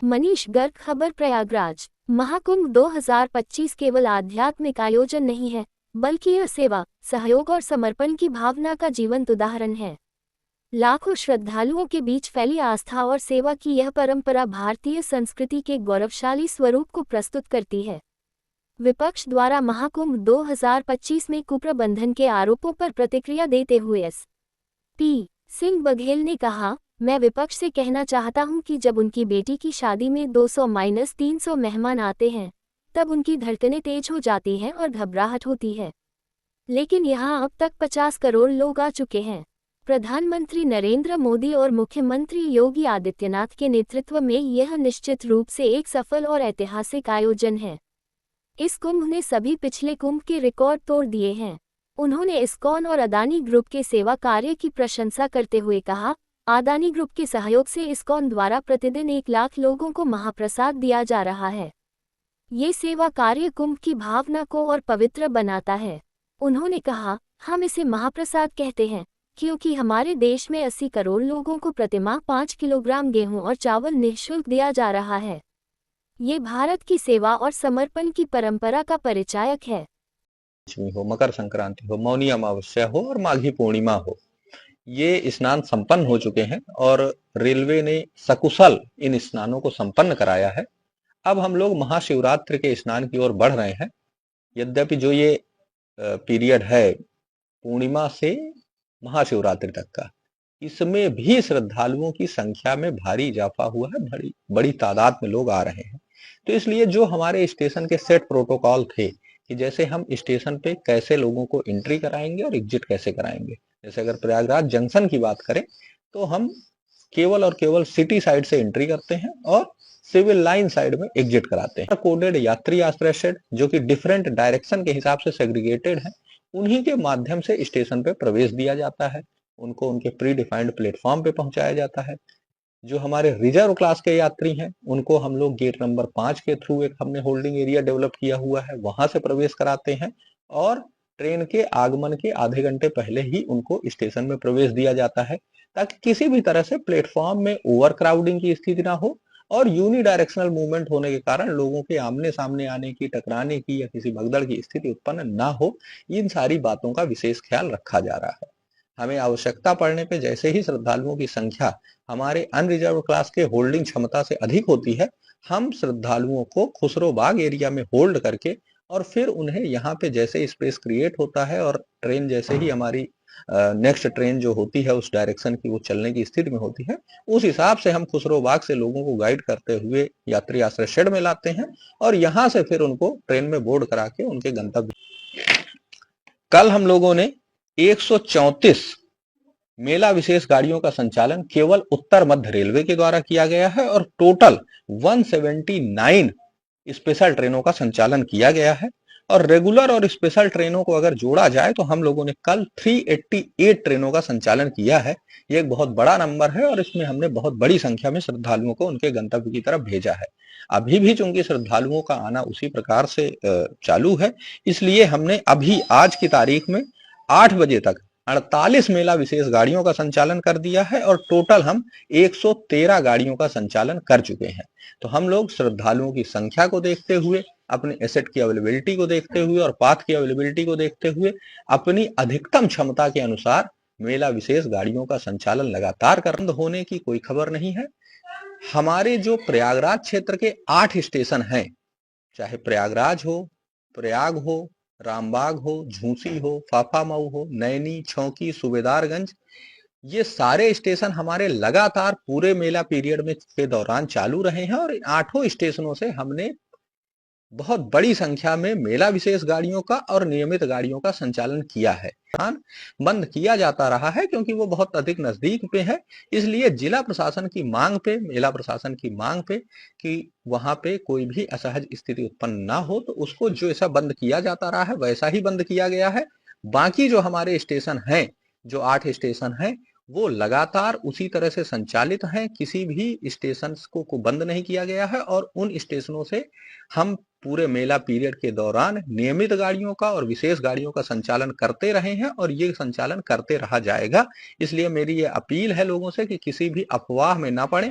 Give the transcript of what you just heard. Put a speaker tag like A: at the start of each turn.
A: मनीष गर्ग, खबर प्रयागराज। महाकुंभ 2025 केवल आध्यात्मिक आयोजन नहीं है, बल्कि यह सेवा, सहयोग और समर्पण की भावना का जीवंत उदाहरण है। लाखों श्रद्धालुओं के बीच फैली आस्था और सेवा की यह परंपरा भारतीय संस्कृति के गौरवशाली स्वरूप को प्रस्तुत करती है। विपक्ष द्वारा महाकुंभ 2025 में कुप्रबंधन के आरोपों पर प्रतिक्रिया देते हुए एस.पी. सिंह बघेल ने कहा, मैं विपक्ष से कहना चाहता हूं कि जब उनकी बेटी की शादी में 200-300 मेहमान आते हैं, तब उनकी धड़कनें तेज हो जाती हैं और घबराहट होती है। लेकिन यहां अब तक 50 करोड़ लोग आ चुके हैं। प्रधानमंत्री नरेंद्र मोदी और मुख्यमंत्री योगी आदित्यनाथ के नेतृत्व में यह निश्चित रूप से एक सफल और ऐतिहासिक आयोजन है। इस कुंभ ने सभी पिछले कुंभ के रिकॉर्ड तोड़ दिए हैं। उन्होंने इस्कॉन और अदानी ग्रुप के सेवा कार्य की प्रशंसा करते हुए कहा, अदानी ग्रुप के सहयोग से इस्कॉन द्वारा प्रतिदिन 1 लाख लोगों को महाप्रसाद दिया जा रहा है। ये सेवा कार्य कुंभ की भावना को और पवित्र बनाता है। उन्होंने कहा, हम इसे महाप्रसाद कहते हैं क्योंकि हमारे देश में 80 करोड़ लोगों को प्रतिमाह 5 किलोग्राम गेहूं और चावल निःशुल्क दिया जा रहा है। ये भारत की सेवा और समर्पण की परंपरा का परिचायक है।
B: हो, मकर संक्रांति हो, मौनी अमावस्या हो और माघी पूर्णिमा हो, ये स्नान संपन्न हो चुके हैं और रेलवे ने सकुशल इन स्नानों को संपन्न कराया है। अब हम लोग महाशिवरात्रि के स्नान की ओर बढ़ रहे हैं। यद्यपि जो ये पीरियड है पूर्णिमा से महाशिवरात्रि तक का, इसमें भी श्रद्धालुओं की संख्या में भारी इजाफा हुआ है, बड़ी तादाद में लोग आ रहे हैं। तो इसलिए जो हमारे स्टेशन के सेट प्रोटोकॉल थे कि जैसे हम स्टेशन पे कैसे लोगों को एंट्री कराएंगे और एग्जिट कैसे कराएंगे, जैसे अगर प्रयागराज जंक्शन की बात करें तो हम केवल और केवल सिटी साइड से एंट्री करते हैं और सिविल लाइन साइड में एग्जिट कराते हैं। कोडेड यात्री आश्रय शेड जो कि डिफरेंट डायरेक्शन के हिसाब से सेग्रीगेटेड है, उन्हीं के माध्यम से स्टेशन पे प्रवेश दिया जाता है। उनको उनके प्री डिफाइंड प्लेटफॉर्म पे पहुंचाया जाता है। जो हमारे रिजर्व क्लास के यात्री हैं, उनको हम लोग गेट नंबर 5 के थ्रू एक हमने होल्डिंग एरिया डेवलप किया हुआ है, वहां से प्रवेश कराते हैं और ट्रेन के आगमन के आधे घंटे पहले ही उनको स्टेशन में प्रवेश दिया जाता है, ताकि किसी भी तरह से प्लेटफॉर्म में ओवर क्राउडिंग की स्थिति ना हो और यूनिडायरेक्शनल मूवमेंट होने के कारण लोगों के आमने सामने आने की, टकराने की या किसी भगदड़ की स्थिति उत्पन्न ना हो। इन सारी बातों का विशेष ख्याल रखा जा रहा है। हमें आवश्यकता पड़ने पे जैसे ही श्रद्धालुओं की संख्या हमारे अनरिजर्व क्लास के होल्डिंग क्षमता से अधिक होती है, हम श्रद्धालुओं को खुसरो बाग एरिया में होल्ड करके और फिर उन्हें यहाँ पे जैसे स्पेस क्रिएट होता है और ट्रेन जैसे ही हमारी नेक्स्ट ट्रेन जो होती है उस डायरेक्शन की वो चलने की स्थिति में होती है, उस हिसाब से हम खुसरो बाग से लोगों को गाइड करते हुए यात्री आश्रय शेड में लाते हैं और यहाँ से फिर उनको ट्रेन में बोर्ड करा के उनके गंतव्य। कल हम लोगों ने 134 मेला विशेष गाड़ियों का संचालन केवल उत्तर मध्य रेलवे के द्वारा किया गया है और टोटल 179 स्पेशल ट्रेनों का संचालन किया गया है। और रेगुलर और स्पेशल ट्रेनों को अगर जोड़ा जाए तो हम लोगों ने कल 388 ट्रेनों का संचालन किया है। ये एक बहुत बड़ा नंबर है और इसमें हमने बहुत बड़ी संख्या में श्रद्धालुओं को उनके गंतव्य की तरफ भेजा है। अभी भी चूंकि श्रद्धालुओं का आना उसी प्रकार से चालू है, इसलिए हमने अभी आज की तारीख में 8 बजे तक 48 मेला विशेष गाड़ियों का संचालन कर दिया है और टोटल हम 113 गाड़ियों का संचालन कर चुके हैं। तो हम लोग श्रद्धालुओं की संख्या को देखते हुए, अपने एसेट की अवेलेबिलिटी को देखते हुए और पाथ की अवेलेबिलिटी को देखते हुए अपनी अधिकतम क्षमता के अनुसार मेला विशेष गाड़ियों का संचालन लगातार बंद होने की कोई खबर नहीं है। हमारे जो प्रयागराज क्षेत्र के 8 स्टेशन हैं, चाहे प्रयागराज हो, प्रयाग हो, रामबाग हो, झूसी हो, फाफामऊ हो, नैनी, छौकी, सूबेदारगंज, ये सारे स्टेशन हमारे लगातार पूरे मेला पीरियड में के दौरान चालू रहे हैं और इन 8 स्टेशनों से हमने बहुत बड़ी संख्या में मेला विशेष गाड़ियों का और नियमित गाड़ियों का संचालन किया है। बंद किया जाता रहा है क्योंकि वो बहुत अधिक नजदीक पे है, इसलिए जिला प्रशासन की मांग पे, मेला प्रशासन की मांग पे कि वहां पे कोई भी असहज स्थिति उत्पन्न ना हो, तो उसको जो ऐसा बंद किया जाता रहा है वैसा ही बंद किया गया है। बाकी जो हमारे स्टेशन हैं, जो 8 स्टेशन हैं, वो लगातार उसी तरह से संचालित हैं। किसी भी स्टेशन को बंद नहीं किया गया है और उन स्टेशनों से हम पूरे मेला पीरियड के दौरान नियमित गाड़ियों का और विशेष गाड़ियों का संचालन करते रहे हैं और ये संचालन करते रहा जाएगा। इसलिए मेरी ये अपील है लोगों से कि किसी भी अफवाह में ना पड़े।